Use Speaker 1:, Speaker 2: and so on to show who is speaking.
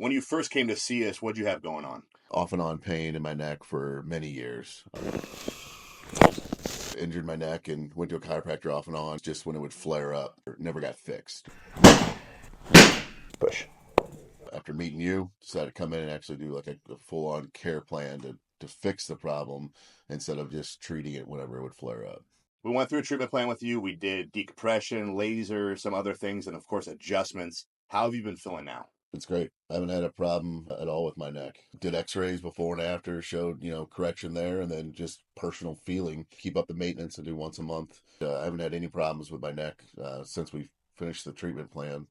Speaker 1: When you first came to see us, what'd you have going on?
Speaker 2: Off and on pain in my neck for many years. Injured my neck and went to a chiropractor off and on just when it would flare up. It never got fixed.
Speaker 3: Push.
Speaker 2: After meeting you, decided to come in and actually do like a full-on care plan to fix the problem instead of just treating it whenever it would flare up.
Speaker 1: We went through a treatment plan with you. We did decompression, laser, some other things, and of course, adjustments. How have you been feeling now?
Speaker 2: It's great. I haven't had a problem at all with my neck. Did x-rays before and after, showed, correction there, and then just personal feeling. Keep up the maintenance and do once a month. I haven't had any problems with my neck since we finished the treatment plan.